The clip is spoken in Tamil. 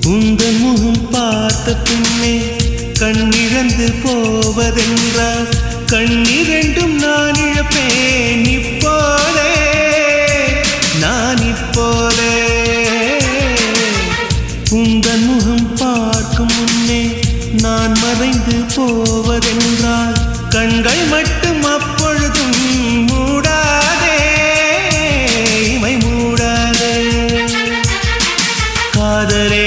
உந்தன் முகம் பார்த்த பின்னே கண்ணிழந்து போவதென்றால் கண்ணிரண்டும் நான் இழப்பேன் இப்போதே நான் இப்போதே உந்தன் முகம் பார்க்கும் முன்னே நான் மறைந்து போவதென்றால் கண்கள் மட்டும் அப்பொழுதும் மூடாதே இமை மூடாதே காதலே